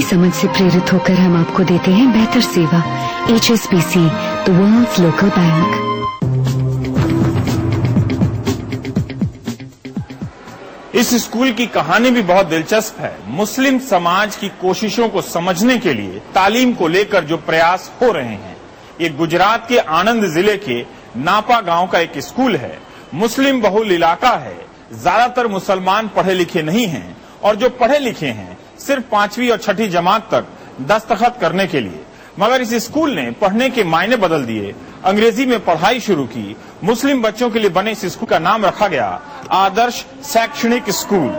समझ से प्रेरित होकर हम आपको देते हैं बेहतर सेवा। HSBC, the world's local bank. इस स्कूल की कहानी भी बहुत दिलचस्प है। मुस्लिम समाज की कोशिशों को समझने के लिए तालीम को लेकर जो प्रयास हो रहे हैं। ये गुजरात के आणंद जिले के नापा गांव का एक स्कूल है। मुस्लिम बहुल इलाका है। ज्यादातर मुसलमान पढ़े लिखे नहीं हैं और जो पढ़े लिखे हैं सिर्फ 5वीं और 6ठी जमात तक दस्तखत करने के लिए। मगर इस स्कूल ने पढ़ने के मायने बदल दिए। अंग्रेजी में पढ़ाई शुरू की। मुस्लिम बच्चों के लिए बने इस स्कूल का नाम रखा गया आदर्श शैक्षणिक स्कूल।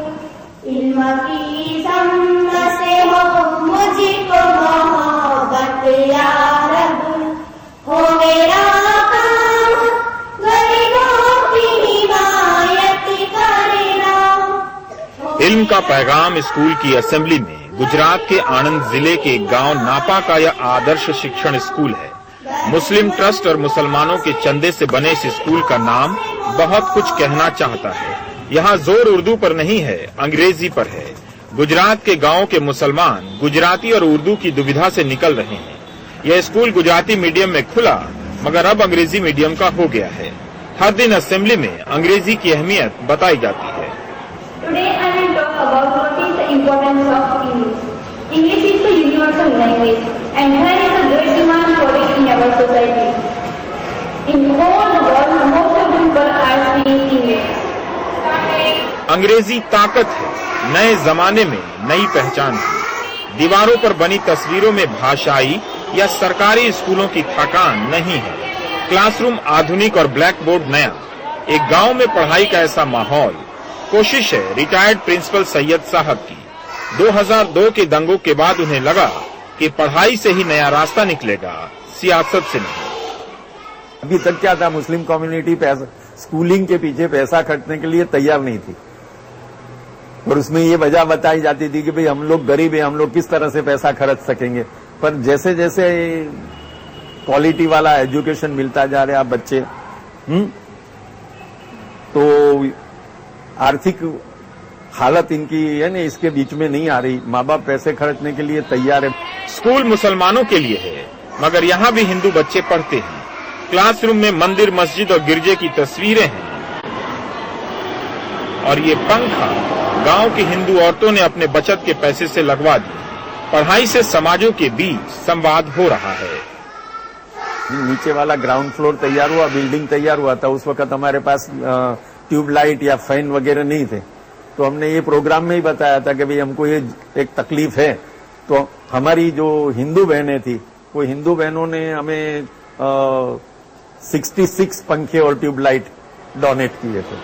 इल्म का पैगाम स्कूल की असेंबली में गुजरात के आणंद जिले के गांव नापा का यह आदर्श शिक्षण स्कूल है। मुस्लिम ट्रस्ट और मुसलमानों के चंदे से बने इस स्कूल का नाम बहुत कुछ कहना चाहता है। यहाँ जोर उर्दू पर नहीं है, अंग्रेजी पर है। गुजरात के गांवों के मुसलमान गुजराती और उर्दू की दुविधा से निकल रहे हैं। यह स्कूल गुजराती मीडियम में खुला मगर अब अंग्रेजी मीडियम का हो गया है। हर दिन असेंबली में अंग्रेजी की अहमियत बताई जाती है। Today I will talk about what is the importance of English. English is the universal language and there is a great demand for it in our society. In all the world, most of the people are speaking English. अंग्रेजी ताकत है, नए जमाने में नई पहचान है। दीवारों पर बनी तस्वीरों में भाषाई या सरकारी स्कूलों की थकान नहीं है। क्लासरूम आधुनिक और ब्लैक बोर्ड नया। एक गांव में पढ़ाई का ऐसा माहौल कोशिश है रिटायर्ड प्रिंसिपल सैयद साहब की। 2002 के दंगों के बाद उन्हें लगा कि पढ़ाई से ही नया रास्ता निकलेगा, सियासत से नहीं। अभी तक क्या था, मुस्लिम कम्युनिटी स्कूलिंग के पीछे पैसा खर्चने के लिए तैयार नहीं थी और उसमें ये वजह बताई जाती थी कि भाई हम लोग गरीब हैं, हम लोग किस तरह से पैसा खर्च सकेंगे। पर जैसे जैसे क्वालिटी वाला एजुकेशन मिलता जा रहा है बच्चे तो आर्थिक हालत इनकी है ना इसके बीच में नहीं आ रही। माँ बाप पैसे खर्चने के लिए तैयार है। स्कूल मुसलमानों के लिए है मगर यहाँ भी हिंदू बच्चे पढ़ते हैं। क्लासरूम में मंदिर, मस्जिद और गिरजे की तस्वीरें हैं और ये पंखा गांव की हिंदू औरतों ने अपने बचत के पैसे से लगवा दिए। पढ़ाई से समाजों के बीच संवाद हो रहा है। नीचे वाला ग्राउंड फ्लोर तैयार हुआ, बिल्डिंग तैयार हुआ था। उस वक्त हमारे पास ट्यूबलाइट या फैन वगैरह नहीं थे, तो हमने ये प्रोग्राम में ही बताया था कि भाई हमको ये एक तकलीफ है। तो हमारी जो हिंदू बहनें थी वो हिंदू बहनों ने हमें 66 पंखे और ट्यूबलाइट डोनेट किए थे।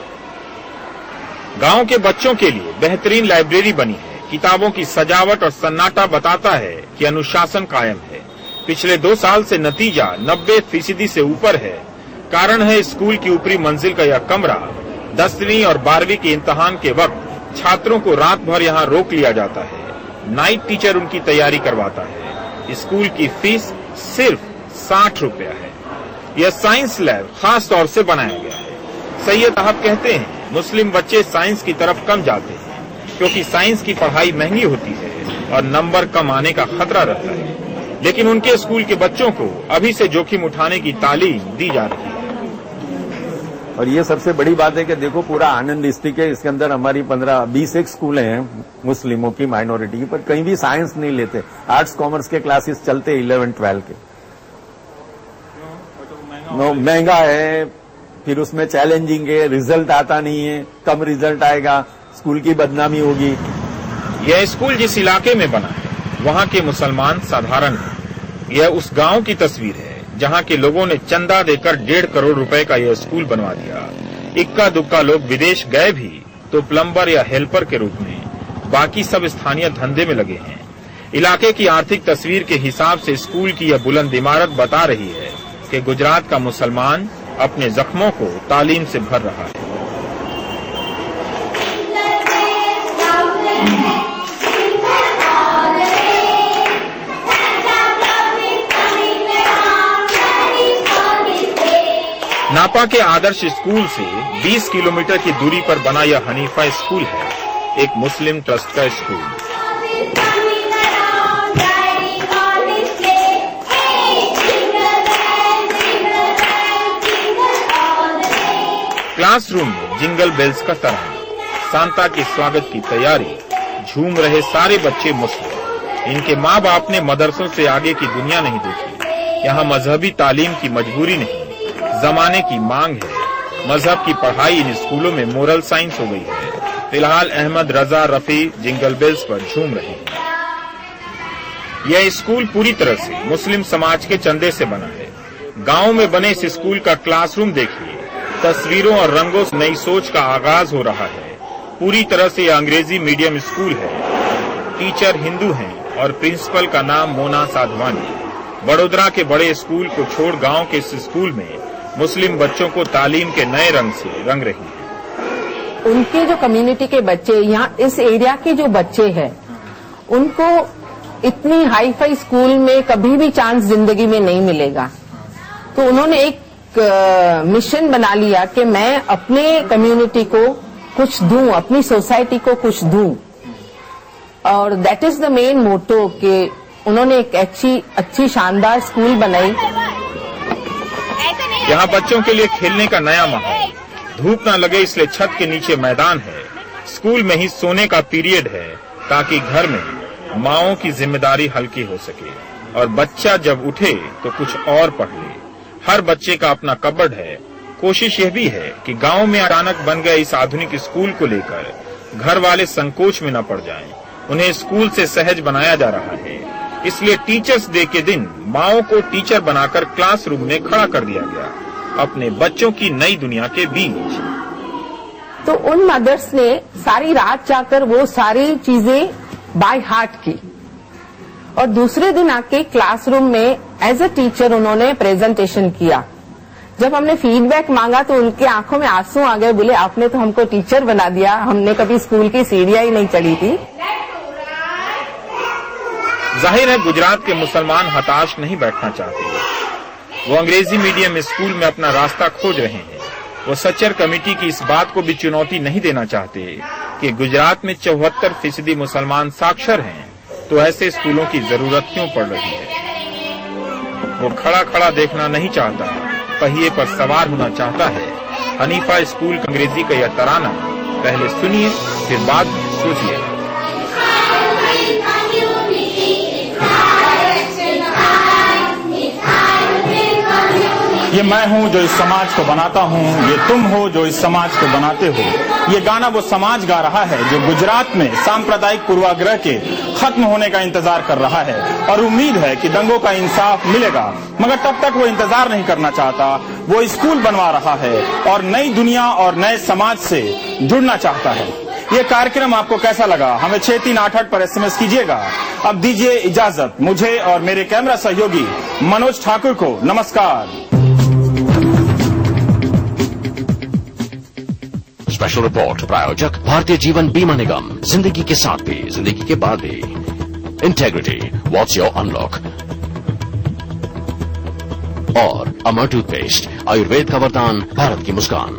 गांव के बच्चों के लिए बेहतरीन लाइब्रेरी बनी है। किताबों की सजावट और सन्नाटा बताता है कि अनुशासन कायम है। पिछले 2 साल से नतीजा 90% से ऊपर है। कारण है स्कूल की ऊपरी मंजिल का यह कमरा। 10वीं और 12वीं के इम्तिहान के वक्त छात्रों को रात भर यहाँ रोक लिया जाता है। नाइट टीचर उनकी तैयारी करवाता है। स्कूल की फीस सिर्फ 60 रुपया है। यह साइंस लैब खास तौर से बनाया गया है। सैयद साहब कहते हैं मुस्लिम बच्चे साइंस की तरफ कम जाते हैं क्योंकि साइंस की पढ़ाई महंगी होती है और नंबर कम आने का खतरा रहता है। लेकिन उनके स्कूल के बच्चों को अभी से जोखिम उठाने की तालीम दी जा रही है। और ये सबसे बड़ी बात है कि देखो पूरा आनंद डिस्ट्रिक्ट है, इसके अंदर हमारी 15-20 एक स्कूल हैं मुस्लिमों की, माइनॉरिटी की, पर कहीं भी साइंस नहीं लेते। आर्ट्स कॉमर्स के क्लासेस चलते 11-12 के। महंगा है, फिर उसमें चैलेंजिंग है, रिजल्ट आता नहीं है, कम रिजल्ट आएगा, स्कूल की बदनामी होगी। यह स्कूल जिस इलाके में बना है वहाँ के मुसलमान साधारण हैं। यह उस गांव की तस्वीर है जहां के लोगों ने चंदा देकर 1.5 करोड़ रुपए का यह स्कूल बनवा दिया। इक्का दुक्का लोग विदेश गए भी तो प्लम्बर या हेल्पर के रूप में, बाकी सब स्थानीय धंधे में लगे हैं। इलाके की आर्थिक तस्वीर के हिसाब से स्कूल की यह बुलंद इमारत बता रही है कि गुजरात का मुसलमान अपने जख्मों को तालीम से भर रहा है। नापा के आदर्श स्कूल से 20 किलोमीटर की दूरी पर बना यह हनीफा स्कूल है, एक मुस्लिम ट्रस्ट का स्कूल। क्लासरूम में जिंगल बेल्स का तराना, सांता के स्वागत की तैयारी, झूम रहे सारे बच्चे मुस्लिम। इनके माँ बाप ने मदरसों से आगे की दुनिया नहीं देखी। यहाँ मजहबी तालीम की मजबूरी नहीं, जमाने की मांग है। मजहब की पढ़ाई इन स्कूलों में मोरल साइंस हो गई है। फिलहाल अहमद रजा रफी जिंगल बेल्स पर झूम रहे हैं। यह स्कूल पूरी तरह से मुस्लिम समाज के चंदे से बना है। गांव में बने इस स्कूल का क्लासरूम देखिए, तस्वीरों और रंगों से नई सोच का आगाज हो रहा है। पूरी तरह से यह अंग्रेजी मीडियम स्कूल है। टीचर हिंदू हैं और प्रिंसिपल का नाम मोना साधवानी। बड़ोदरा के बड़े स्कूल को छोड़ गांव के इस स्कूल में मुस्लिम बच्चों को तालीम के नए रंग से रंग रही है। उनके जो कम्युनिटी के बच्चे, यहाँ इस एरिया के जो बच्चे हैं, उनको इतनी हाई फाई स्कूल में कभी भी चांस जिंदगी में नहीं मिलेगा। तो उन्होंने एक मिशन बना लिया कि मैं अपने कम्युनिटी को कुछ दूं, अपनी सोसाइटी को कुछ दूं, और that is the main motto कि उन्होंने एक अच्छी शानदार स्कूल बनाई। यहाँ बच्चों के लिए खेलने का नया माहौल, धूप न लगे इसलिए छत के नीचे मैदान है। स्कूल में ही सोने का पीरियड है ताकि घर में माँओं की जिम्मेदारी हल्की हो सके और बच्चा जब उठे तो कुछ और पढ़ ले। हर बच्चे का अपना कबर्ड है। कोशिश यह भी है कि गांव में अचानक बन गए इस आधुनिक स्कूल को लेकर घर वाले संकोच में न पड़ जाएं। उन्हें स्कूल से सहज बनाया जा रहा है। इसलिए टीचर्स डे के दिन माँओं को टीचर बनाकर क्लासरूम में खड़ा कर दिया गया, अपने बच्चों की नई दुनिया के बीच। तो उन मदर्स ने सारी रात जाकर वो सारी चीजें बाय हार्ट की, और दूसरे दिन आके क्लासरूम में एज अ टीचर उन्होंने प्रेजेंटेशन किया। जब हमने फीडबैक मांगा तो उनके आंखों में आंसू आ गए। बोले आपने तो हमको टीचर बना दिया, हमने कभी स्कूल की सीढ़ियां ही नहीं चढ़ी थी। जाहिर है गुजरात के मुसलमान हताश नहीं बैठना चाहते। वो अंग्रेजी मीडियम स्कूल में अपना रास्ता खोज रहे हैं। वो सच्चर कमेटी की इस बात को भी चुनौती नहीं देना चाहते कि गुजरात में 74% मुसलमान साक्षर हैं, तो ऐसे स्कूलों की जरूरत क्यों पड़ रही है। वो खड़ा खड़ा देखना नहीं चाहता, पहिए पर सवार होना चाहता है। हनीफा स्कूल का अंग्रेजी का यह तराना पहले सुनिए, फिर बाद में सोचिए। ये मैं हूँ जो इस समाज को बनाता हूँ, ये तुम हो जो इस समाज को बनाते हो। ये गाना वो समाज गा रहा है जो गुजरात में सांप्रदायिक पूर्वाग्रह के खत्म होने का इंतजार कर रहा है, और उम्मीद है कि दंगों का इंसाफ मिलेगा। मगर तब तक वो इंतजार नहीं करना चाहता। वो स्कूल बनवा रहा है और नई दुनिया और नए समाज से जुड़ना चाहता है। ये कार्यक्रम आपको कैसा लगा, हमें 6388 पर SMS कीजिएगा। अब दीजिए इजाजत मुझे और मेरे कैमरा सहयोगी मनोज ठाकुर को। नमस्कार। स्पेशल रिपोर्ट प्रायोजक भारतीय जीवन बीमा निगम, जिंदगी के साथ भी जिंदगी के बाद भी। Integrity, what's your unlock. और अमर टूथपेस्ट, आयुर्वेद का वरदान, भारत की मुस्कान।